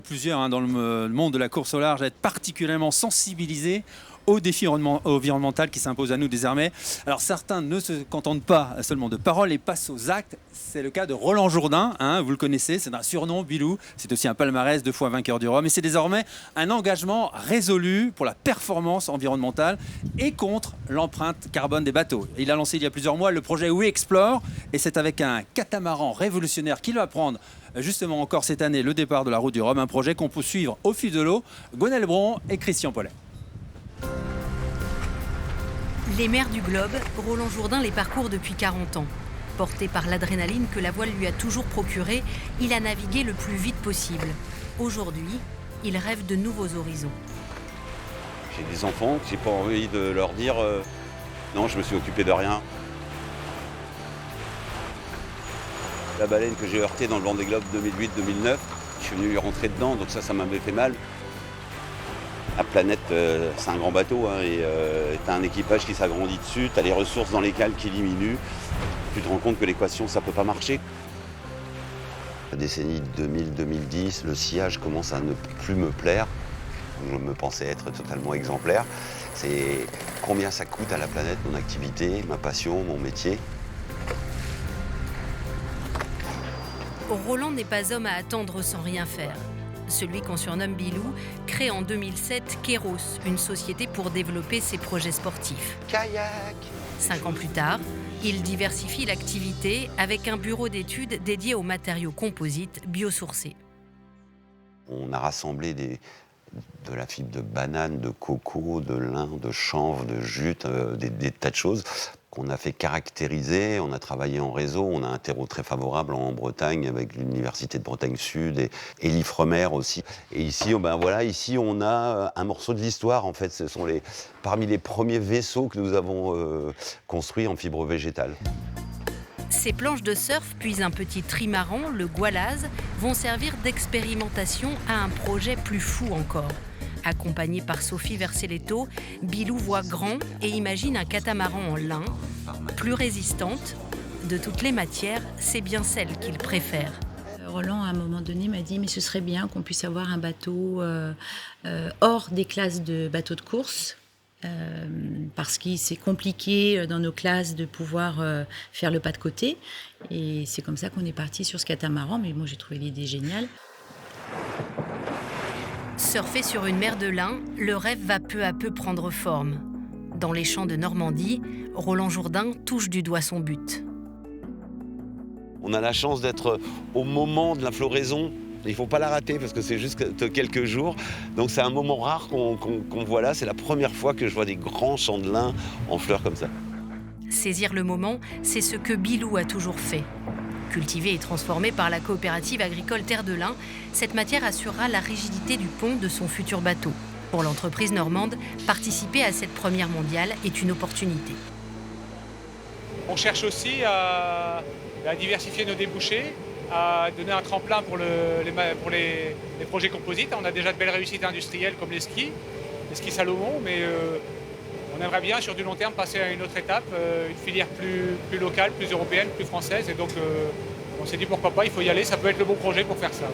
Plusieurs dans le monde de la course au large à être particulièrement sensibilisés aux défis environnementaux qui s'imposent à nous désormais. Alors certains ne se contentent pas seulement de paroles et passent aux actes. C'est le cas de Roland Jourdain, vous le connaissez, c'est un surnom, Bilou. C'est aussi un palmarès, 2 fois vainqueur du Rhum. Et c'est désormais un engagement résolu pour la performance environnementale et contre l'empreinte carbone des bateaux. Il a lancé il y a plusieurs mois le projet We Explore et c'est avec un catamaran révolutionnaire qu'il va prendre justement encore cette année le départ de la route du Rhum, un projet qu'on peut suivre au fil de l'eau. Gonel Bron et Christian Paulet. Les mers du globe, Roland Jourdain les parcourt depuis 40 ans. Porté par l'adrénaline que la voile lui a toujours procurée, il a navigué le plus vite possible. Aujourd'hui, il rêve de nouveaux horizons. J'ai des enfants, j'ai pas envie de leur dire non, je me suis occupé de rien. La baleine que j'ai heurtée dans le Vendée Globe 2008-2009, je suis venu lui rentrer dedans, donc ça m'avait fait mal. La planète, c'est un grand bateau, et t'as un équipage qui s'agrandit dessus, t'as les ressources dans les cales qui diminuent. Tu te rends compte que l'équation, ça peut pas marcher. La décennie 2000-2010, le sillage commence à ne plus me plaire. Je me pensais être totalement exemplaire. C'est combien ça coûte à la planète, mon activité, ma passion, mon métier. Roland n'est pas homme à attendre sans rien faire. Celui qu'on surnomme Bilou crée en 2007 Kéros, une société pour développer ses projets sportifs. Kayak. 5 ans plus tard, il diversifie l'activité avec un bureau d'études dédié aux matériaux composites biosourcés. On a rassemblé de la fibre de banane, de coco, de lin, de chanvre, de jute, des tas de choses qu'on a fait caractériser. On a travaillé en réseau, on a un terreau très favorable en Bretagne avec l'Université de Bretagne Sud et l'Ifremer aussi. Et ici, ici on a un morceau de l'histoire en fait. Ce sont parmi les premiers vaisseaux que nous avons construits en fibre végétale. Ces planches de surf, puis un petit trimaran, le Goualaz, vont servir d'expérimentation à un projet plus fou encore. Accompagné par Sophie Vercelletto, Bilou voit grand et imagine un catamaran en lin, plus résistante. De toutes les matières, c'est bien celle qu'il préfère. Roland, à un moment donné, m'a dit « mais ce serait bien qu'on puisse avoir un bateau hors des classes de bateaux de course ». Parce que c'est compliqué dans nos classes de pouvoir faire le pas de côté. Et c'est comme ça qu'on est parti sur ce catamaran. Mais moi, j'ai trouvé l'idée géniale. Surfer sur une mer de lin, le rêve va peu à peu prendre forme. Dans les champs de Normandie, Roland Jourdain touche du doigt son but. On a la chance d'être au moment de la floraison. Il ne faut pas la rater parce que c'est juste quelques jours. Donc c'est un moment rare qu'on voit là. C'est la première fois que je vois des grands champs de lin en fleurs comme ça. Saisir le moment, c'est ce que Bilou a toujours fait. Cultivée et transformée par la coopérative agricole Terre de Lin, cette matière assurera la rigidité du pont de son futur bateau. Pour l'entreprise normande, participer à cette première mondiale est une opportunité. On cherche aussi à diversifier nos débouchés, à donner un tremplin pour les projets composites. On a déjà de belles réussites industrielles comme les skis Salomon, mais on aimerait bien sur du long terme passer à une autre étape, une filière plus locale, plus européenne, plus française. Et donc on s'est dit pourquoi pas, il faut y aller, ça peut être le bon projet pour faire ça.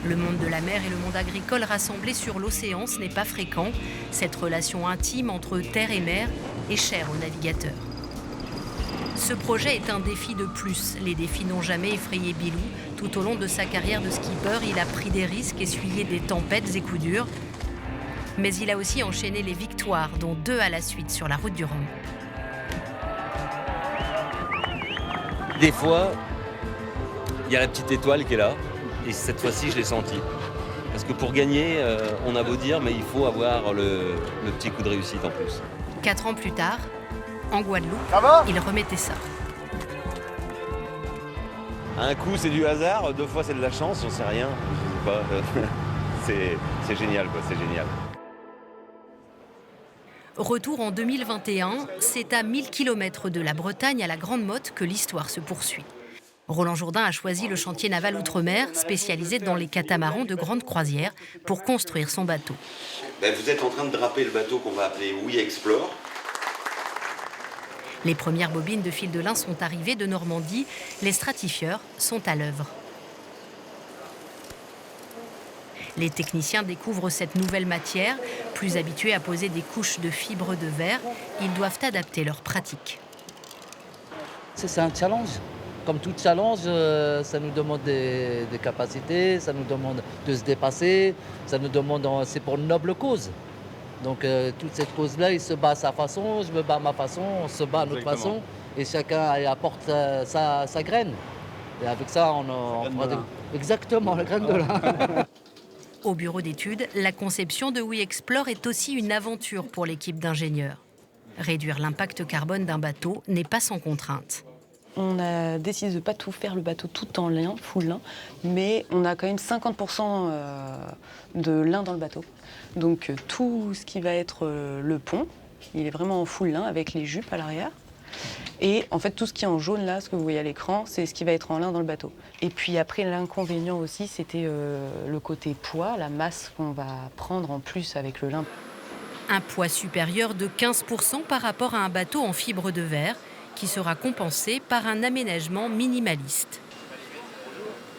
Le monde de la mer et le monde agricole rassemblés sur l'océan, ce n'est pas fréquent. Cette relation intime entre terre et mer est chère aux navigateurs. Ce projet est un défi de plus. Les défis n'ont jamais effrayé Bilou. Tout au long de sa carrière de skipper, il a pris des risques, essuyé des tempêtes et coups durs. Mais il a aussi enchaîné les victoires, dont 2 à la suite sur la route du Rhum. Des fois, il y a la petite étoile qui est là, et cette fois-ci, je l'ai sentie. Parce que pour gagner, on a beau dire, mais il faut avoir le petit coup de réussite en plus. 4 ans plus tard, en Guadeloupe, il remettait ça. Un coup, c'est du hasard, 2 fois, c'est de la chance, j'en sais rien. Je sais pas. C'est génial, quoi, c'est génial. Retour en 2021, c'est à 1000 km de la Bretagne à la Grande Motte que l'histoire se poursuit. Roland Jourdain a choisi le chantier naval Outre-mer, spécialisé dans les catamarans de grande croisière, pour construire son bateau. Vous êtes en train de draper le bateau qu'on va appeler We Explore. Les premières bobines de fil de lin sont arrivées de Normandie. Les stratifieurs sont à l'œuvre. Les techniciens découvrent cette nouvelle matière. Plus habitués à poser des couches de fibres de verre, ils doivent adapter leur pratique. C'est un challenge. Comme tout challenge, ça nous demande des capacités, ça nous demande de se dépasser, ça nous demande, c'est pour une noble cause. Donc toute cette cause-là, il se bat à sa façon, je me bats à ma façon, on se bat à notre façon, et chacun apporte sa graine. Et avec ça, on fera exactement la graine de lin. Au bureau d'études, la conception de WeExplore est aussi une aventure pour l'équipe d'ingénieurs. Réduire l'impact carbone d'un bateau n'est pas sans contrainte. On a décidé de ne pas tout faire le bateau tout en lin, full lin, mais on a quand même 50% de lin dans le bateau. Donc tout ce qui va être le pont, il est vraiment en full lin avec les jupes à l'arrière. Et en fait tout ce qui est en jaune là, ce que vous voyez à l'écran, c'est ce qui va être en lin dans le bateau. Et puis après l'inconvénient aussi, c'était le côté poids, la masse qu'on va prendre en plus avec le lin. Un poids supérieur de 15% par rapport à un bateau en fibre de verre, qui sera compensé par un aménagement minimaliste.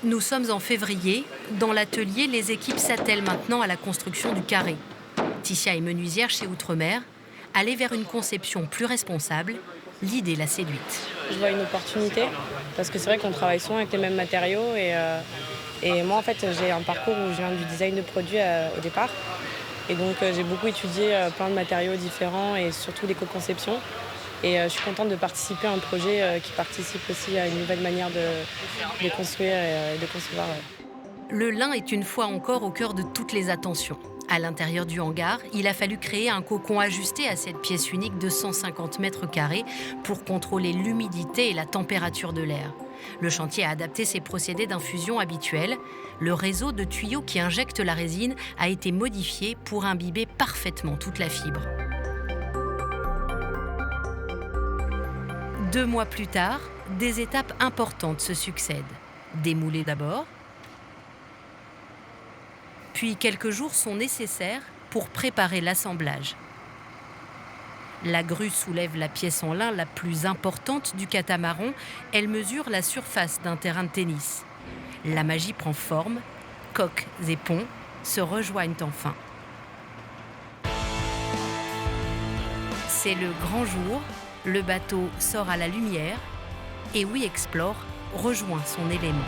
Nous sommes en février. Dans l'atelier, les équipes s'attellent maintenant à la construction du carré. Ticia est menuisière chez Outremer. Aller vers une conception plus responsable, l'idée l'a séduite. Je vois une opportunité, parce que c'est vrai qu'on travaille souvent avec les mêmes matériaux. Et moi, en fait, j'ai un parcours où je viens du design de produits au départ. Et donc, j'ai beaucoup étudié plein de matériaux différents et surtout l'éco-conception. Et je suis contente de participer à un projet qui participe aussi à une nouvelle manière de construire et de concevoir. Le lin est une fois encore au cœur de toutes les attentions. À l'intérieur du hangar, il a fallu créer un cocon ajusté à cette pièce unique de 150 mètres carrés pour contrôler l'humidité et la température de l'air. Le chantier a adapté ses procédés d'infusion habituels. Le réseau de tuyaux qui injecte la résine a été modifié pour imbiber parfaitement toute la fibre. 2 mois plus tard, des étapes importantes se succèdent. Démouler d'abord, puis quelques jours sont nécessaires pour préparer l'assemblage. La grue soulève la pièce en lin la plus importante du catamaran. Elle mesure la surface d'un terrain de tennis. La magie prend forme. Coques et ponts se rejoignent enfin. C'est le grand jour. Le bateau sort à la lumière et WeExplore rejoint son élément.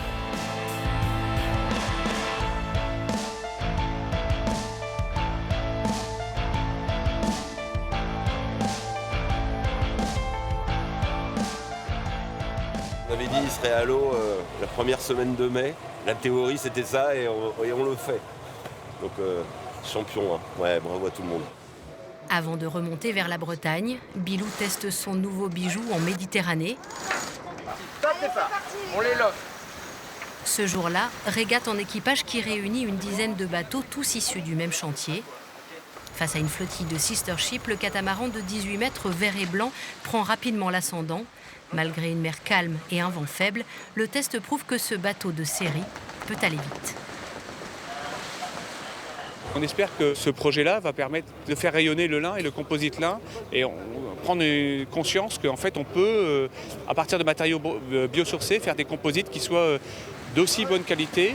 On avait dit qu'il serait à l'eau la première semaine de mai. La théorie c'était ça et on le fait. Donc champion, hein. Ouais, bravo à tout le monde. Avant de remonter vers la Bretagne, Bilou teste son nouveau bijou en Méditerranée. Top départ, on les lock. Ce jour-là, régate en équipage qui réunit une dizaine de bateaux, tous issus du même chantier. Face à une flottille de sister ship, le catamaran de 18 mètres vert et blanc prend rapidement l'ascendant. Malgré une mer calme et un vent faible, le test prouve que ce bateau de série peut aller vite. On espère que ce projet-là va permettre de faire rayonner le lin et le composite lin et prendre conscience qu'en fait on peut, à partir de matériaux biosourcés, faire des composites qui soient d'aussi bonne qualité.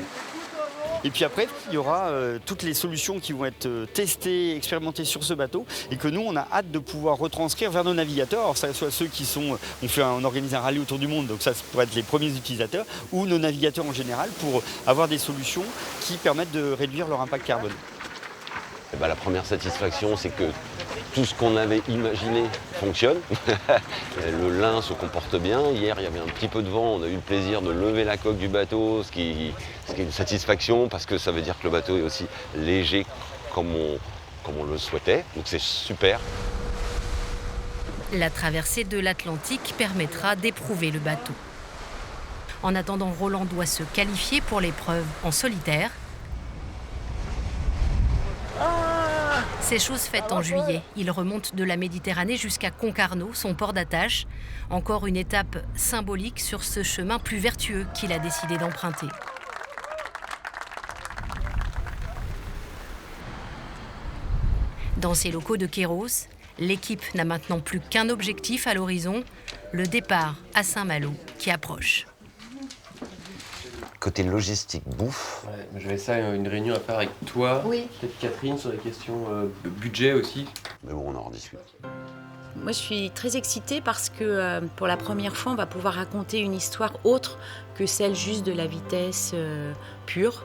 Et puis après, il y aura toutes les solutions qui vont être testées, expérimentées sur ce bateau et que nous, on a hâte de pouvoir retranscrire vers nos navigateurs. Alors ça soit ceux qui sont, on organise un rallye autour du monde, donc ça pourrait être les premiers utilisateurs, ou nos navigateurs en général pour avoir des solutions qui permettent de réduire leur impact carbone. Et ben, la première satisfaction, c'est que tout ce qu'on avait imaginé fonctionne. Le lin se comporte bien. Hier, il y avait un petit peu de vent. On a eu le plaisir de lever la coque du bateau, ce qui est une satisfaction parce que ça veut dire que le bateau est aussi léger comme on le souhaitait. Donc c'est super. La traversée de l'Atlantique permettra d'éprouver le bateau. En attendant, Roland doit se qualifier pour l'épreuve en solitaire. C'est chose faite en juillet. Il remonte de la Méditerranée jusqu'à Concarneau, son port d'attache. Encore une étape symbolique sur ce chemin plus vertueux qu'il a décidé d'emprunter. Dans ses locaux de Kéros, l'équipe n'a maintenant plus qu'un objectif à l'horizon, le départ à Saint-Malo qui approche. Côté logistique, bouffe. Ouais, j'avais ça, une réunion à faire avec toi, Oui. peut-être Catherine, sur les questions budget aussi. Mais bon, on en rediscute. Moi, je suis très excitée parce que pour la première fois, on va pouvoir raconter une histoire autre que celle juste de la vitesse pure,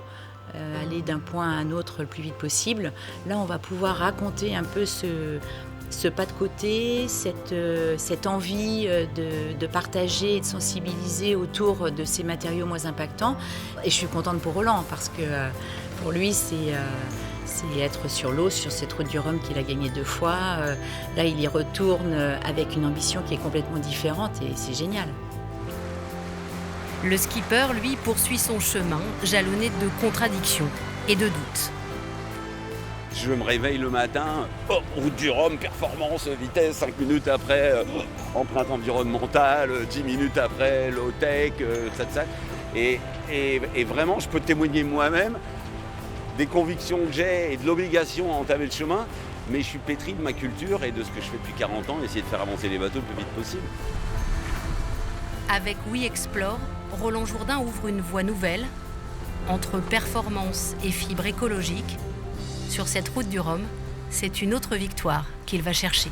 aller d'un point à un autre le plus vite possible. Là, on va pouvoir raconter un peu ce pas de côté, cette envie de partager et de sensibiliser autour de ces matériaux moins impactants. Et je suis contente pour Roland parce que pour lui, c'est être sur l'eau, sur cette route du Rhum qu'il a gagnée 2 fois. Là, il y retourne avec une ambition qui est complètement différente et c'est génial. Le skipper, lui, poursuit son chemin, jalonné de contradictions et de doutes. Je me réveille le matin, route du Rhum, performance, vitesse, 5 minutes après, empreinte environnementale, 10 minutes après, low-tech, ça. Et vraiment, je peux témoigner moi-même des convictions que j'ai et de l'obligation à entamer le chemin, mais je suis pétri de ma culture et de ce que je fais depuis 40 ans, essayer de faire avancer les bateaux le plus vite possible. Avec We Explore, Roland Jourdain ouvre une voie nouvelle entre performance et fibre écologique. Sur cette route du Rhum, c'est une autre victoire qu'il va chercher.